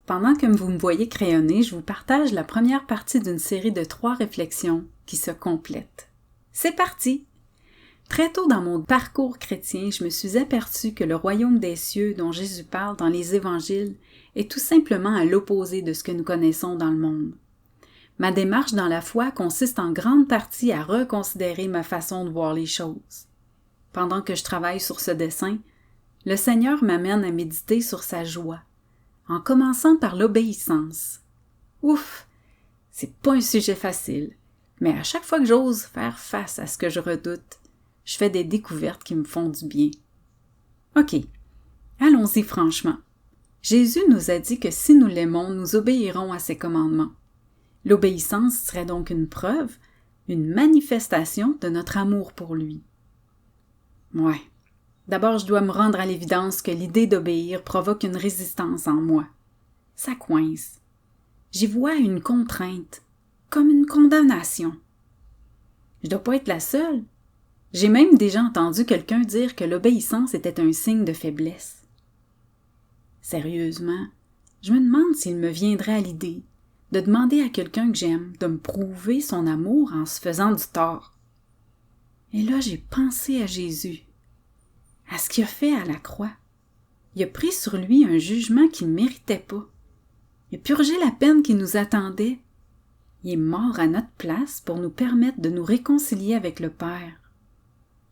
Pendant que vous me voyez crayonner, je vous partage la première partie d'une série de 3 réflexions qui se complètent. C'est parti! Très tôt dans mon parcours chrétien, je me suis aperçue que le royaume des cieux dont Jésus parle dans les évangiles est tout simplement à l'opposé de ce que nous connaissons dans le monde. Ma démarche dans la foi consiste en grande partie à reconsidérer ma façon de voir les choses. Pendant que je travaille sur ce dessin, le Seigneur m'amène à méditer sur sa joie, en commençant par l'obéissance. Ouf! C'est pas un sujet facile, mais à chaque fois que j'ose faire face à ce que je redoute, je fais des découvertes qui me font du bien. OK, allons-y franchement. Jésus nous a dit que si nous l'aimons, nous obéirons à ses commandements. L'obéissance serait donc une preuve, une manifestation de notre amour pour lui. Ouais. D'abord, je dois me rendre à l'évidence que l'idée d'obéir provoque une résistance en moi. Ça coince. J'y vois une contrainte, comme une condamnation. Je dois pas être la seule. J'ai même déjà entendu quelqu'un dire que l'obéissance était un signe de faiblesse. Sérieusement, je me demande s'il me viendrait à l'idée de demander à quelqu'un que j'aime de me prouver son amour en se faisant du tort. Et là, j'ai pensé à Jésus, à ce qu'il a fait à la croix. Il a pris sur lui un jugement qu'il ne méritait pas. Il a purgé la peine qui nous attendait. Il est mort à notre place pour nous permettre de nous réconcilier avec le Père.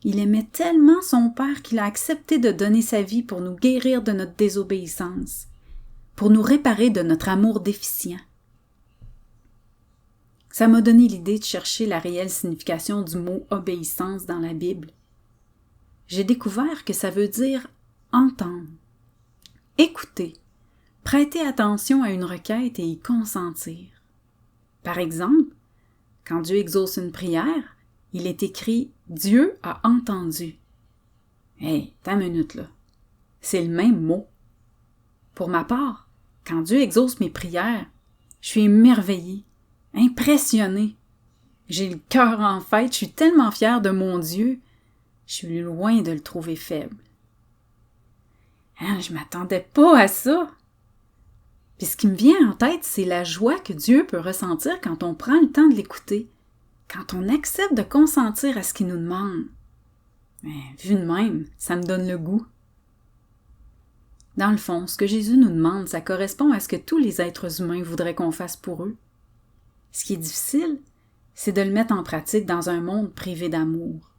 Il aimait tellement son Père qu'il a accepté de donner sa vie pour nous guérir de notre désobéissance, pour nous réparer de notre amour déficient. Ça m'a donné l'idée de chercher la réelle signification du mot « obéissance » dans la Bible. J'ai découvert que ça veut dire « entendre », « écouter », « prêter attention à une requête et y consentir ». Par exemple, quand Dieu exauce une prière, il est écrit « Dieu a entendu ». Hey, t'as une minute là. C'est le même mot. Pour ma part, quand Dieu exauce mes prières, je suis émerveillée, impressionnée. J'ai le cœur en fête, je suis tellement fière de mon Dieu, je suis loin de le trouver faible. Je m'attendais pas à ça. Puis ce qui me vient en tête, c'est la joie que Dieu peut ressentir quand on prend le temps de l'écouter, quand on accepte de consentir à ce qu'il nous demande. Vu de même, ça me donne le goût. Dans le fond, ce que Jésus nous demande, ça correspond à ce que tous les êtres humains voudraient qu'on fasse pour eux. Ce qui est difficile, c'est de le mettre en pratique dans un monde privé d'amour.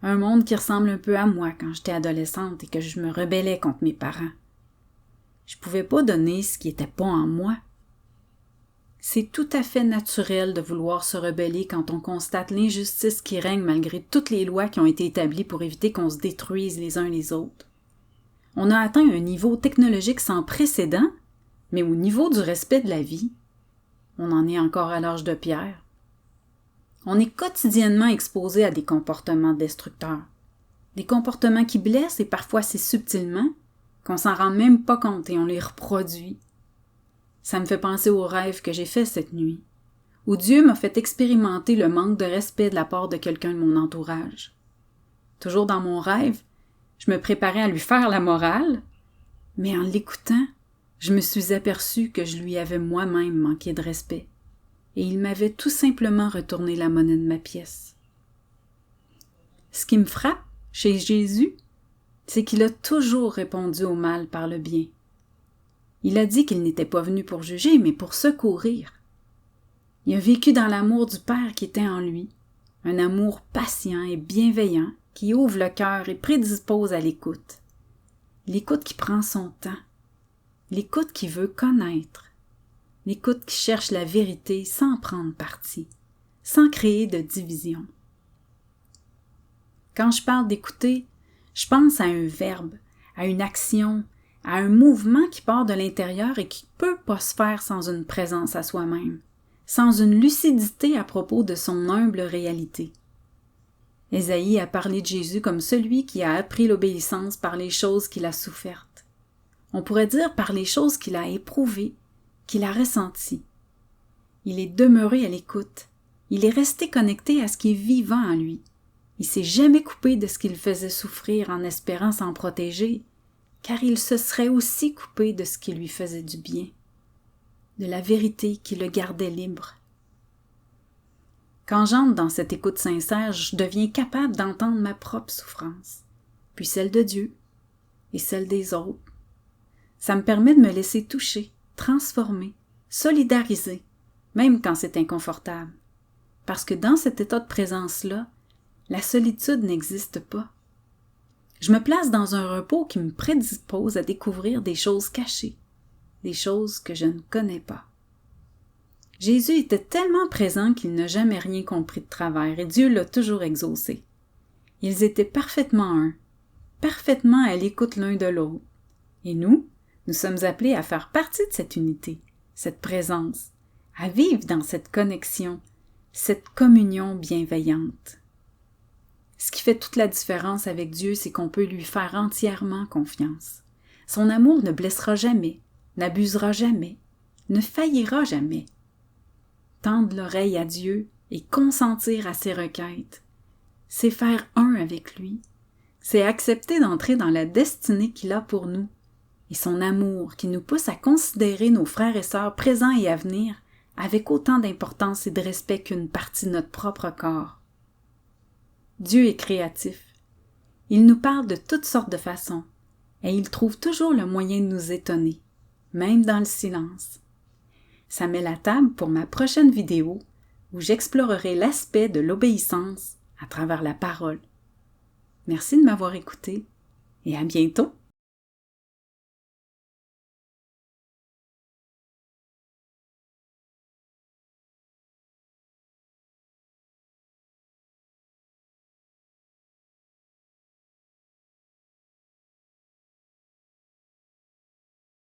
Un monde qui ressemble un peu à moi quand j'étais adolescente et que je me rebellais contre mes parents. Je pouvais pas donner ce qui était pas en moi. C'est tout à fait naturel de vouloir se rebeller quand on constate l'injustice qui règne malgré toutes les lois qui ont été établies pour éviter qu'on se détruise les uns les autres. On a atteint un niveau technologique sans précédent, mais au niveau du respect de la vie, on en est encore à l'âge de pierre. On est quotidiennement exposé à des comportements destructeurs, des comportements qui blessent et parfois si subtilement qu'on s'en rend même pas compte et on les reproduit. Ça me fait penser au rêve que j'ai fait cette nuit, où Dieu m'a fait expérimenter le manque de respect de la part de quelqu'un de mon entourage. Toujours dans mon rêve, je me préparais à lui faire la morale, mais en l'écoutant, je me suis aperçue que je lui avais moi-même manqué de respect, et il m'avait tout simplement retourné la monnaie de ma pièce. Ce qui me frappe chez Jésus, c'est qu'il a toujours répondu au mal par le bien. Il a dit qu'il n'était pas venu pour juger, mais pour secourir. Il a vécu dans l'amour du Père qui était en lui, un amour patient et bienveillant qui ouvre le cœur et prédispose à l'écoute. L'écoute qui prend son temps, l'écoute qui veut connaître, l'écoute qui cherche la vérité sans prendre parti, sans créer de division. Quand je parle d'écouter, je pense à un verbe, à une action, à un mouvement qui part de l'intérieur et qui ne peut pas se faire sans une présence à soi-même, sans une lucidité à propos de son humble réalité. Ésaïe a parlé de Jésus comme celui qui a appris l'obéissance par les choses qu'il a souffertes. On pourrait dire par les choses qu'il a éprouvées, qu'il a ressenties. Il est demeuré à l'écoute. Il est resté connecté à ce qui est vivant en lui. Il s'est jamais coupé de ce qu'il faisait souffrir en espérant s'en protéger, car il se serait aussi coupé de ce qui lui faisait du bien. de la vérité qui le gardait libre. Quand j'entre dans cette écoute sincère, je deviens capable d'entendre ma propre souffrance, puis celle de Dieu et celle des autres. Ça me permet de me laisser toucher, transformer, solidariser, même quand c'est inconfortable. Parce que dans cet état de présence-là, la solitude n'existe pas. Je me place dans un repos qui me prédispose à découvrir des choses cachées, des choses que je ne connais pas. Jésus était tellement présent qu'il n'a jamais rien compris de travers et Dieu l'a toujours exaucé. Ils étaient parfaitement un, parfaitement à l'écoute l'un de l'autre. Et nous sommes appelés à faire partie de cette unité, cette présence, à vivre dans cette connexion, cette communion bienveillante. Ce qui fait toute la différence avec Dieu, c'est qu'on peut lui faire entièrement confiance. Son amour ne blessera jamais, n'abusera jamais, ne faillira jamais. Tendre l'oreille à Dieu et consentir à ses requêtes, c'est faire un avec lui, c'est accepter d'entrer dans la destinée qu'il a pour nous et son amour qui nous pousse à considérer nos frères et sœurs présents et à venir avec autant d'importance et de respect qu'une partie de notre propre corps. Dieu est créatif. Il nous parle de toutes sortes de façons et il trouve toujours le moyen de nous étonner, même dans le silence. Ça met la table pour ma prochaine vidéo où j'explorerai l'aspect de l'obéissance à travers la parole. Merci de m'avoir écouté et à bientôt!